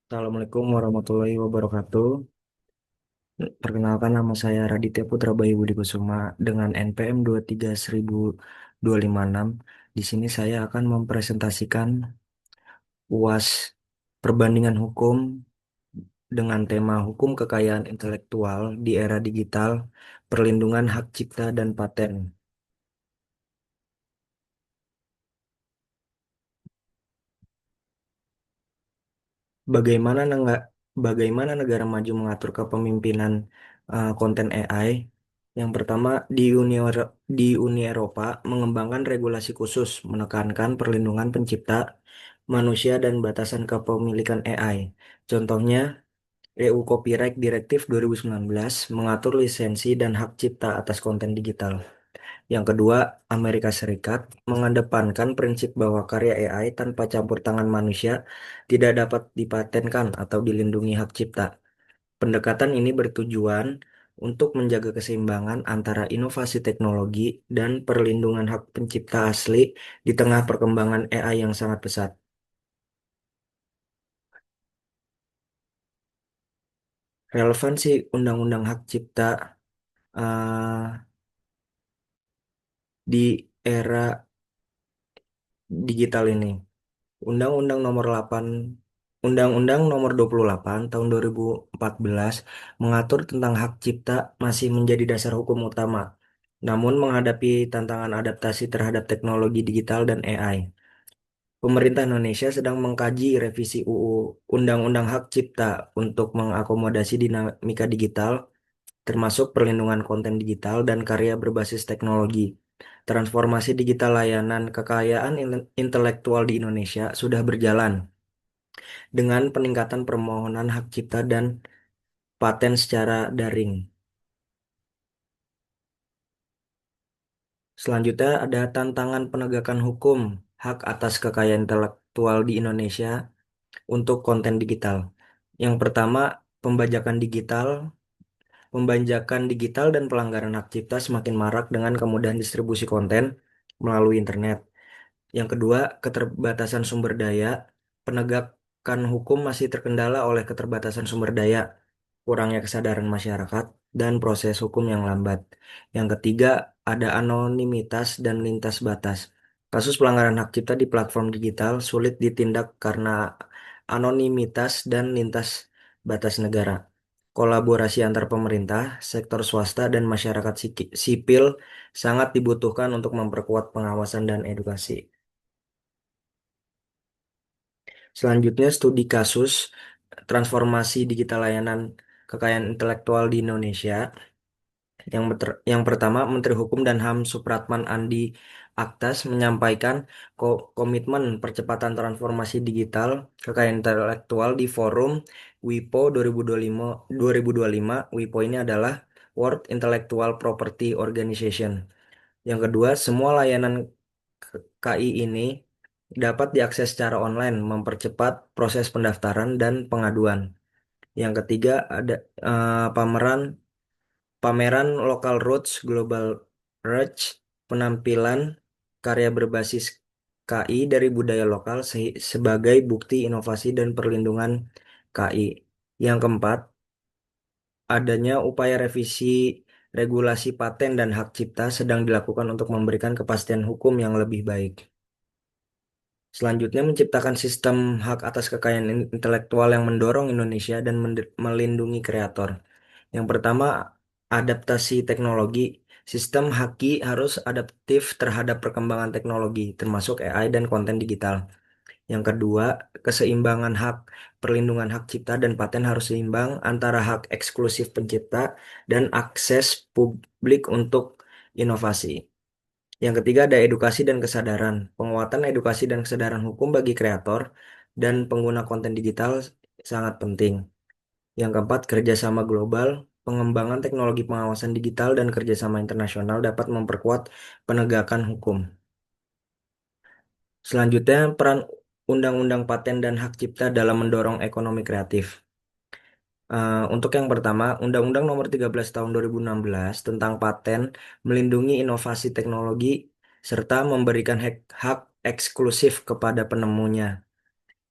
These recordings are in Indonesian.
Assalamualaikum warahmatullahi wabarakatuh. Perkenalkan nama saya Raditya Putra Bayu Budi Kusuma dengan NPM 23156. Di sini saya akan mempresentasikan UAS perbandingan hukum dengan tema hukum kekayaan intelektual di era digital, perlindungan hak cipta dan paten. Bagaimana bagaimana negara maju mengatur kepemimpinan konten AI? Yang pertama, di Uni Eropa mengembangkan regulasi khusus menekankan perlindungan pencipta manusia dan batasan kepemilikan AI. Contohnya, EU Copyright Directive 2019 mengatur lisensi dan hak cipta atas konten digital. Yang kedua, Amerika Serikat mengedepankan prinsip bahwa karya AI tanpa campur tangan manusia tidak dapat dipatenkan atau dilindungi hak cipta. Pendekatan ini bertujuan untuk menjaga keseimbangan antara inovasi teknologi dan perlindungan hak pencipta asli di tengah perkembangan AI yang sangat pesat. Relevansi Undang-Undang Hak Cipta eh, di era digital ini. Undang-Undang Nomor 8 Undang-Undang Nomor 28 Tahun 2014 mengatur tentang hak cipta masih menjadi dasar hukum utama. Namun menghadapi tantangan adaptasi terhadap teknologi digital dan AI. Pemerintah Indonesia sedang mengkaji revisi UU Undang-Undang Hak Cipta untuk mengakomodasi dinamika digital, termasuk perlindungan konten digital dan karya berbasis teknologi. Transformasi digital layanan kekayaan intelektual di Indonesia sudah berjalan dengan peningkatan permohonan hak cipta dan paten secara daring. Selanjutnya ada tantangan penegakan hukum hak atas kekayaan intelektual di Indonesia untuk konten digital. Yang pertama, pembajakan digital. Pembajakan digital dan pelanggaran hak cipta semakin marak dengan kemudahan distribusi konten melalui internet. Yang kedua, keterbatasan sumber daya. Penegakan hukum masih terkendala oleh keterbatasan sumber daya, kurangnya kesadaran masyarakat, dan proses hukum yang lambat. Yang ketiga, ada anonimitas dan lintas batas. Kasus pelanggaran hak cipta di platform digital sulit ditindak karena anonimitas dan lintas batas negara. Kolaborasi antar pemerintah, sektor swasta, dan masyarakat sipil sangat dibutuhkan untuk memperkuat pengawasan dan edukasi. Selanjutnya, studi kasus transformasi digital layanan kekayaan intelektual di Indonesia. Yang pertama, Menteri Hukum dan HAM Supratman Andi Aktas menyampaikan komitmen percepatan transformasi digital kekayaan intelektual di forum WIPO 2025. WIPO ini adalah World Intellectual Property Organization. Yang kedua, semua layanan KI ini dapat diakses secara online, mempercepat proses pendaftaran dan pengaduan. Yang ketiga, ada pameran pameran Local Roots Global Reach, penampilan karya berbasis KI dari budaya lokal sebagai bukti inovasi dan perlindungan KI. Yang keempat, adanya upaya revisi regulasi paten dan hak cipta sedang dilakukan untuk memberikan kepastian hukum yang lebih baik. Selanjutnya, menciptakan sistem hak atas kekayaan intelektual yang mendorong Indonesia dan melindungi kreator. Yang pertama, adaptasi teknologi. Sistem HAKI harus adaptif terhadap perkembangan teknologi, termasuk AI dan konten digital. Yang kedua, keseimbangan hak. Perlindungan hak cipta dan paten harus seimbang antara hak eksklusif pencipta dan akses publik untuk inovasi. Yang ketiga ada edukasi dan kesadaran. Penguatan edukasi dan kesadaran hukum bagi kreator dan pengguna konten digital sangat penting. Yang keempat, kerjasama global. Pengembangan teknologi pengawasan digital dan kerjasama internasional dapat memperkuat penegakan hukum. Selanjutnya, peran Undang-Undang Paten dan Hak Cipta dalam mendorong ekonomi kreatif. Untuk yang pertama, Undang-Undang Nomor 13 Tahun 2016 tentang paten melindungi inovasi teknologi serta memberikan hak eksklusif kepada penemunya.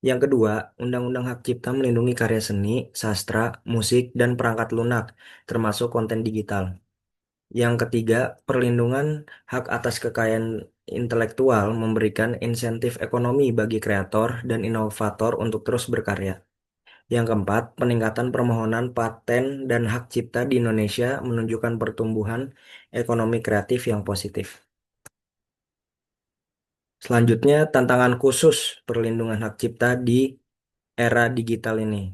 Yang kedua, Undang-Undang Hak Cipta melindungi karya seni, sastra, musik, dan perangkat lunak, termasuk konten digital. Yang ketiga, perlindungan hak atas kekayaan intelektual memberikan insentif ekonomi bagi kreator dan inovator untuk terus berkarya. Yang keempat, peningkatan permohonan paten dan hak cipta di Indonesia menunjukkan pertumbuhan ekonomi kreatif yang positif. Selanjutnya, tantangan khusus perlindungan hak cipta di era digital ini.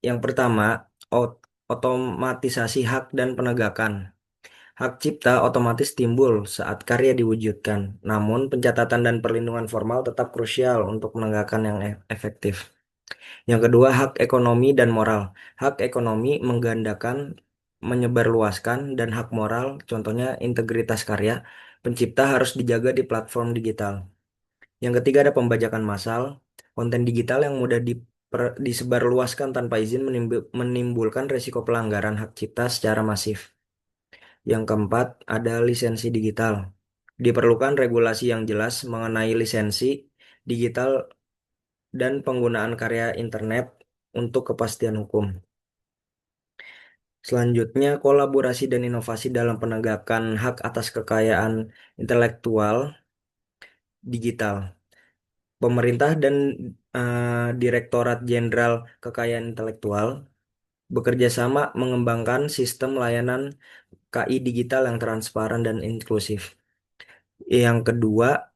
Yang pertama, otomatisasi hak dan penegakan. Hak cipta otomatis timbul saat karya diwujudkan, namun pencatatan dan perlindungan formal tetap krusial untuk menegakkan yang efektif. Yang kedua, hak ekonomi dan moral. Hak ekonomi menggandakan, menyebarluaskan, dan hak moral, contohnya integritas karya, pencipta harus dijaga di platform digital. Yang ketiga ada pembajakan massal. Konten digital yang mudah disebarluaskan tanpa izin menimbulkan risiko pelanggaran hak cipta secara masif. Yang keempat ada lisensi digital. Diperlukan regulasi yang jelas mengenai lisensi digital dan penggunaan karya internet untuk kepastian hukum. Selanjutnya, kolaborasi dan inovasi dalam penegakan hak atas kekayaan intelektual digital. Pemerintah dan Direktorat Jenderal Kekayaan Intelektual bekerja sama mengembangkan sistem layanan KI digital yang transparan dan inklusif. Yang kedua,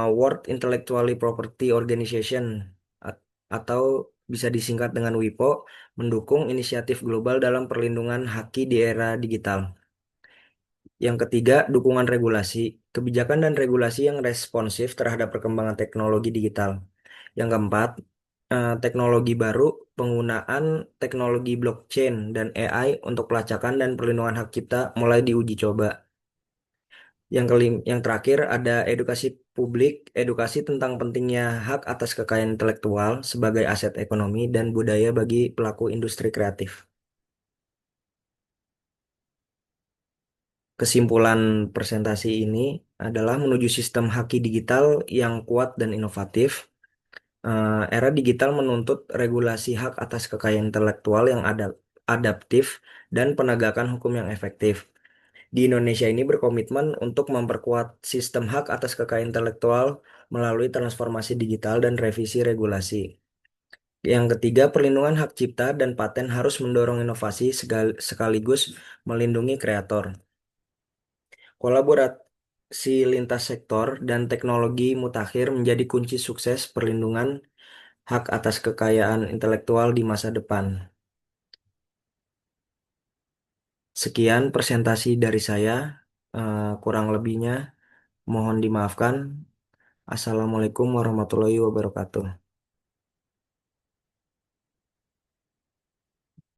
World Intellectual Property Organization a- atau bisa disingkat dengan WIPO mendukung inisiatif global dalam perlindungan haki di era digital. Yang ketiga, dukungan regulasi, kebijakan dan regulasi yang responsif terhadap perkembangan teknologi digital. Yang keempat, teknologi baru, penggunaan teknologi blockchain dan AI untuk pelacakan dan perlindungan hak cipta mulai diuji coba. Yang terakhir ada edukasi publik, edukasi tentang pentingnya hak atas kekayaan intelektual sebagai aset ekonomi dan budaya bagi pelaku industri kreatif. Kesimpulan presentasi ini adalah menuju sistem haki digital yang kuat dan inovatif. Era digital menuntut regulasi hak atas kekayaan intelektual yang adaptif dan penegakan hukum yang efektif. Di Indonesia ini berkomitmen untuk memperkuat sistem hak atas kekayaan intelektual melalui transformasi digital dan revisi regulasi. Yang ketiga, perlindungan hak cipta dan paten harus mendorong inovasi sekaligus melindungi kreator. Kolaborasi lintas sektor dan teknologi mutakhir menjadi kunci sukses perlindungan hak atas kekayaan intelektual di masa depan. Sekian presentasi dari saya. Kurang lebihnya mohon dimaafkan. Assalamualaikum warahmatullahi wabarakatuh.